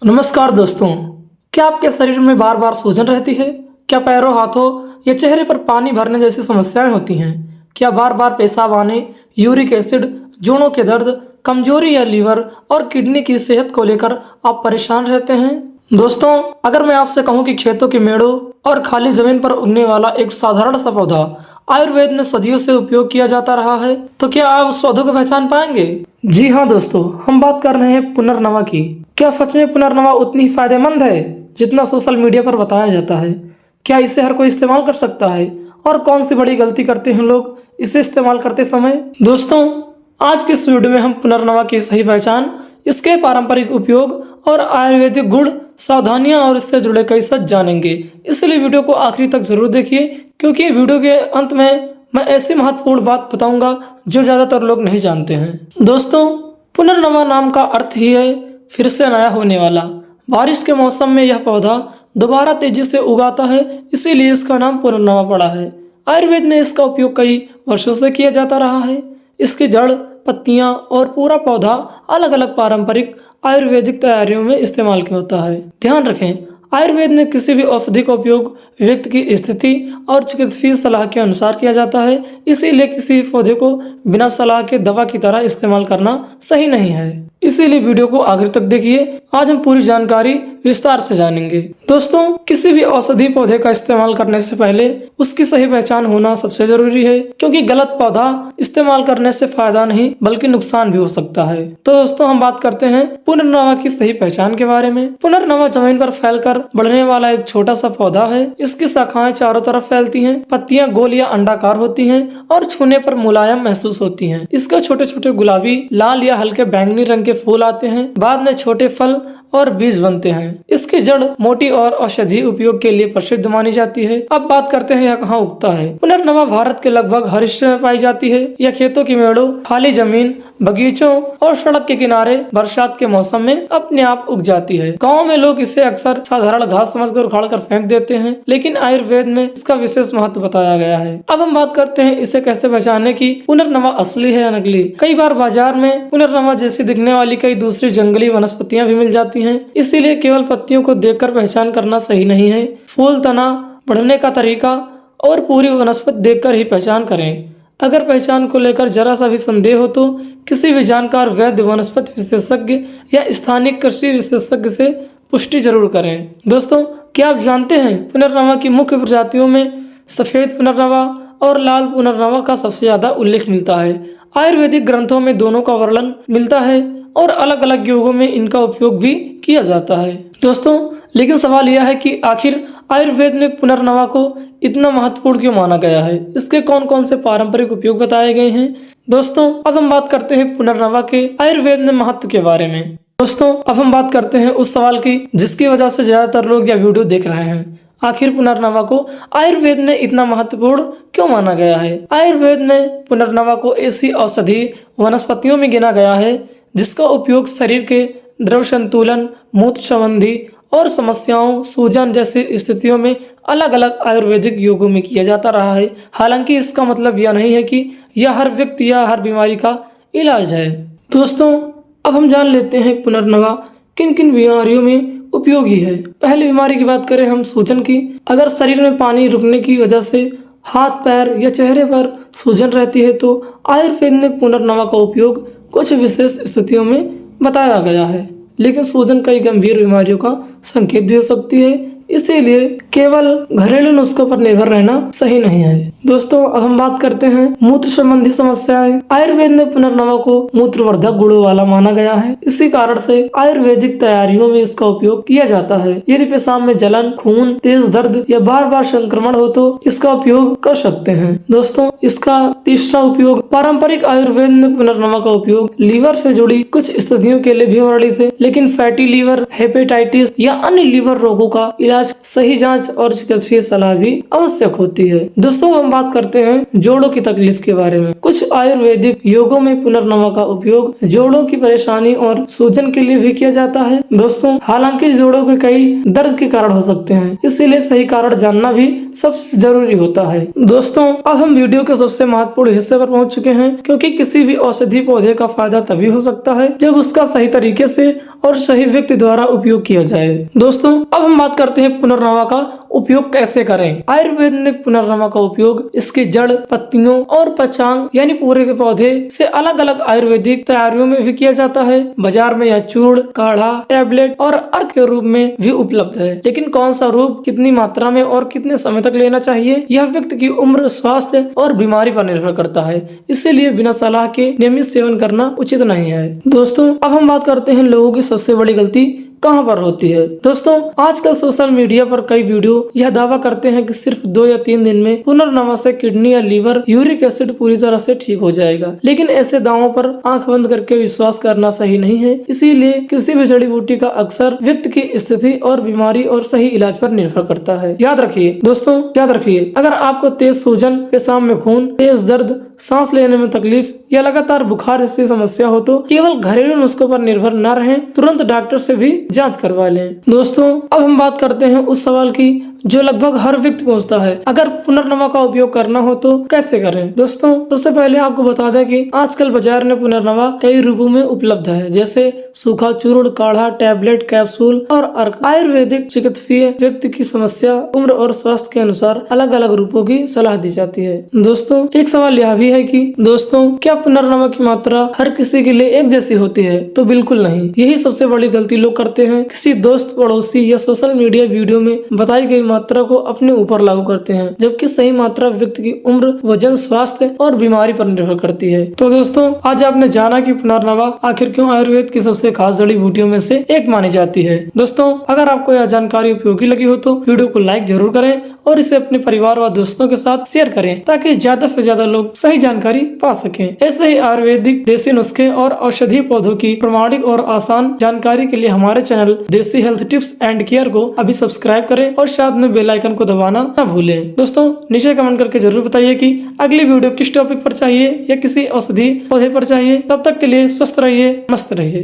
नमस्कार दोस्तों। क्या आपके शरीर में बार बार सूजन रहती है? क्या पैरों, हाथों या चेहरे पर पानी भरने जैसी समस्याएं होती हैं? क्या बार बार पेशाब आने, यूरिक एसिड, जोड़ों के दर्द, कमजोरी या लीवर और किडनी की सेहत को लेकर आप परेशान रहते हैं? दोस्तों, अगर मैं आपसे कहूं कि खेतों के मेड़ों और खाली जमीन पर उगने वाला एक साधारण सा पौधा आयुर्वेद में सदियों से उपयोग किया जाता रहा है, तो क्या आप उस पौधे को पहचान पाएंगे? जी हाँ दोस्तों, हम बात कर रहे हैं पुनर्नवा की। क्या सच में पुनर्नवा उतनी ही फायदेमंद है जितना सोशल मीडिया पर बताया जाता है? क्या इसे हर कोई इस्तेमाल कर सकता है? और कौन सी बड़ी गलती करते हैं लोग इसे इस्तेमाल करते समय? दोस्तों, आज के इस वीडियो में हम पुनर्नवा की सही पहचान, इसके पारंपरिक उपयोग और आयुर्वेदिक गुण, सावधानियां और इससे जुड़े कई सच जानेंगे। इसलिए वीडियो को आखिरी तक जरूर देखिए, क्योंकि वीडियो के अंत में मैं ऐसी महत्वपूर्ण बात बताऊंगा जो ज्यादातर लोग नहीं जानते हैं। दोस्तों, पुनर्नवा नाम का अर्थ ही है फिर से नया होने वाला। बारिश के मौसम में यह पौधा दोबारा तेजी से उगाता है, इसीलिए इसका नाम पुनर्नवा पड़ा है। आयुर्वेद में इसका उपयोग कई वर्षों से किया जाता रहा है। इसकी जड़, पत्तियां और पूरा पौधा अलग अलग पारंपरिक आयुर्वेदिक तैयारियों में इस्तेमाल किया होता है। ध्यान रखें, आयुर्वेद में किसी भी औषधि का उपयोग व्यक्ति की स्थिति और चिकित्सीय सलाह के अनुसार किया जाता है। इसीलिए किसी पौधे को बिना सलाह के दवा की तरह इस्तेमाल करना सही नहीं है। इसीलिए वीडियो को आखिर तक देखिए। आज हम पूरी जानकारी विस्तार से जानेंगे। दोस्तों, किसी भी औषधि पौधे का इस्तेमाल करने से पहले उसकी सही पहचान होना सबसे जरूरी है, क्योंकि गलत पौधा इस्तेमाल करने से फायदा नहीं बल्कि नुकसान भी हो सकता है। तो दोस्तों, हम बात करते हैं पुनर्नवा की सही पहचान के बारे में। पुनर्नवा जमीन पर फैलकर बढ़ने वाला एक छोटा सा पौधा है। इसकी शाखाएं चारों तरफ फैलती हैं, पत्तियां गोल या अंडाकार होती हैं और छूने पर मुलायम महसूस होती हैं। इसके छोटे छोटे गुलाबी, लाल या हल्के बैंगनी रंग के फूल आते हैं। बाद में छोटे फल और बीज बनते हैं। इसकी जड़ मोटी और औषधीय उपयोग के लिए प्रसिद्ध मानी जाती है। अब बात करते हैं यह कहाँ उगता है। पुनर्नवा भारत के लगभग हर हिस्से में पाई जाती है। यह खेतों की मेड़ों, खाली जमीन, बगीचों और सड़क के किनारे बरसात के मौसम में अपने आप उग जाती है। गाँव में लोग इसे अक्सर साधारण घास समझकर उखाड़ कर फेंक देते हैं, लेकिन आयुर्वेद में इसका विशेष महत्व बताया गया है। अब हम बात करते हैं इसे कैसे पहचानने की, पुनर्नवा असली है या नकली। कई बार बाजार में पुनर्नवा जैसी दिखने वाली कई दूसरी जंगली वनस्पतियां भी मिल जाती हैं। इसीलिए केवल पत्तियों को देखकर पहचान करना सही नहीं है। फूल, तना, बढ़ने का तरीका और पूरी वनस्पति देखकर ही पहचान करें। अगर पहचान को लेकर जरा सा भी संदेह हो तो किसी भी जानकार वैद्य, वनस्पति विशेषज्ञ या स्थानीय कृषि विशेषज्ञ से पुष्टि जरूर करें। दोस्तों, क्या आप जानते हैं पुनर्नवा की मुख्य प्रजातियों में सफेद पुनर्नवा और लाल पुनर्नवा का सबसे ज्यादा उल्लेख मिलता है। आयुर्वेदिक ग्रंथों में दोनों का वर्णन मिलता है और अलग अलग युगों में इनका उपयोग भी किया जाता है। दोस्तों, लेकिन सवाल यह है कि आखिर आयुर्वेद में पुनर्नवा को इतना महत्वपूर्ण क्यों माना गया है? इसके कौन कौन से पारंपरिक उपयोग बताए गए हैं? दोस्तों, अब हम बात करते हैं पुनर्नवा के आयुर्वेद में महत्व के बारे में। दोस्तों, अब हम बात करते हैं उस सवाल की जिसकी वजह से ज्यादातर लोग यह वीडियो देख रहे हैं। आखिर पुनर्नवा को आयुर्वेद में इतना महत्वपूर्ण क्यों माना गया है? आयुर्वेद में पुनर्नवा को ऐसी औषधि वनस्पतियों में गिना गया है जिसका उपयोग शरीर के द्रव संतुलन, मूत्र संबंधी और समस्याओं, सूजन जैसी स्थितियों में अलग अलग आयुर्वेदिक योगों में किया जाता रहा है। हालांकि इसका मतलब यह नहीं है कि यह हर व्यक्ति या हर बीमारी का इलाज है। दोस्तों, अब हम जान लेते हैं पुनर्नवा किन किन बीमारियों में उपयोगी है। पहली बीमारी की बात करें हम, सूजन की। अगर शरीर में पानी रुकने की वजह से हाथ, पैर या चेहरे पर सूजन रहती है तो आयुर्वेद में पुनर्नवा का उपयोग कुछ विशेष स्थितियों में बताया गया है। लेकिन सूजन कई गंभीर बीमारियों का संकेत भी हो सकती है, इसीलिए केवल घरेलू नुस्खों पर निर्भर रहना सही नहीं है। दोस्तों, अब हम बात करते हैं मूत्र संबंधी समस्याएं। आयुर्वेद में पुनर्नवा को मूत्रवर्धक गुणों वाला माना गया है। इसी कारण से आयुर्वेदिक तैयारियों में इसका उपयोग किया जाता है। यदि पेशाब में जलन, खून, तेज दर्द या बार बार संक्रमण हो तो इसका उपयोग कर सकते हैं। दोस्तों, इसका तीसरा उपयोग, पारंपरिक आयुर्वेद में पुनर्नवा का उपयोग लीवर से जुड़ी कुछ स्थितियों के लिए भी वर्णित है, लेकिन फैटी लीवर, हेपेटाइटिस या अन्य लीवर रोगों का इलाज, सही जांच और चिकित्सीय सलाह भी आवश्यक होती है। दोस्तों, हम बात करते हैं जोड़ों की तकलीफ के बारे में। कुछ आयुर्वेदिक योगों में पुनर्नवा का उपयोग जोड़ों की परेशानी और सूजन के लिए भी किया जाता है। दोस्तों, हालांकि जोड़ों के कई दर्द के कारण हो सकते हैं, इसीलिए सही कारण जानना भी सबसे जरूरी होता है। दोस्तों, अब हम वीडियो के सबसे महत्वपूर्ण महत्वपूर्ण हिस्से पर पहुंच चुके हैं, क्योंकि किसी भी औषधि पौधे का फायदा तभी हो सकता है जब उसका सही तरीके से और सही व्यक्ति द्वारा उपयोग किया जाए। दोस्तों, अब हम बात करते हैं पुनर्नवा का उपयोग कैसे करें। आयुर्वेद ने पुनर्नवा का उपयोग इसकी जड़, पत्तियों और पचांग यानी पूरे के पौधे से अलग अलग आयुर्वेदिक तैयारियों में भी किया जाता है। बाजार में यह चूर्ण, काढ़ा, टैबलेट और अर्क के रूप में भी उपलब्ध है, लेकिन कौन सा रूप, कितनी मात्रा में और कितने समय तक लेना चाहिए, यह व्यक्ति की उम्र, स्वास्थ्य और बीमारी पर निर्भर करता है। इसीलिए बिना सलाह के नियमित सेवन करना उचित नहीं है। दोस्तों, अब हम बात करते हैं लोगों की सबसे बड़ी गलती कहाँ पर होती है। दोस्तों, आजकल सोशल मीडिया पर कई वीडियो यह दावा करते हैं कि सिर्फ 2 या 3 दिन में पुनर्नवा से किडनी या लीवर, यूरिक एसिड पूरी तरह से ठीक हो जाएगा, लेकिन ऐसे दावों पर आंख बंद करके विश्वास करना सही नहीं है। इसीलिए किसी भी जड़ी बूटी का अक्सर व्यक्ति की स्थिति और बीमारी और सही इलाज पर निर्भर करता है। याद रखिए दोस्तों, याद रखिए, अगर आपको तेज सूजन, पेशाब में खून, तेज दर्द, सांस लेने में तकलीफ या लगातार बुखार जैसी समस्या हो तो केवल घरेलू नुस्खों पर निर्भर न रहें, तुरंत डॉक्टर से भी जांच करवा लें। दोस्तों, अब हम बात करते हैं उस सवाल की जो लगभग हर व्यक्ति पूछता है, अगर पुनर्नवा का उपयोग करना हो तो कैसे करें। दोस्तों, सबसे पहले आपको बता दें कि आजकल बाजार में पुनर्नवा कई रूपों में उपलब्ध है, जैसे सूखा चूर्ण, काढ़ा, टैबलेट, कैप्सूल और अर्क। आयुर्वेदिक चिकित्सकीय व्यक्ति की समस्या, उम्र और स्वास्थ्य के अनुसार अलग अलग रूपों की सलाह दी जाती है। दोस्तों, एक सवाल यह भी है कि दोस्तों, क्या पुनर्नवा की मात्रा हर किसी के लिए एक जैसी होती है? तो बिल्कुल नहीं। यही सबसे बड़ी गलती लोग करते हैं। किसी दोस्त, पड़ोसी या सोशल मीडिया वीडियो में बताई गई मात्रा को अपने ऊपर लागू करते हैं, जबकि सही मात्रा व्यक्ति की उम्र, वजन, स्वास्थ्य और बीमारी पर निर्भर करती है। तो दोस्तों, आज आपने जाना कि पुनर्नवा आखिर क्यों आयुर्वेद की सबसे खास जड़ी बूटियों में से एक मानी जाती है। दोस्तों, अगर आपको यह जानकारी उपयोगी लगी हो तो वीडियो को लाइक जरूर करें और इसे अपने परिवार व दोस्तों के साथ शेयर करें, ताकि ज्यादा से ज्यादा लोग सही जानकारी पा सकें। ऐसे ही आयुर्वेदिक, देसी नुस्खे और औषधीय पौधों की प्रमाणिक और आसान जानकारी के लिए हमारे चैनल देसी हेल्थ टिप्स एंड केयर को अभी सब्सक्राइब करें और साथ में बेल आइकन को दबाना न भूलें। दोस्तों, नीचे कमेंट करके जरूर बताइए कि अगली वीडियो किस टॉपिक पर चाहिए या किसी औषधि पौधे पर चाहिए। तब तक के लिए स्वस्थ रहिए, मस्त रहिए।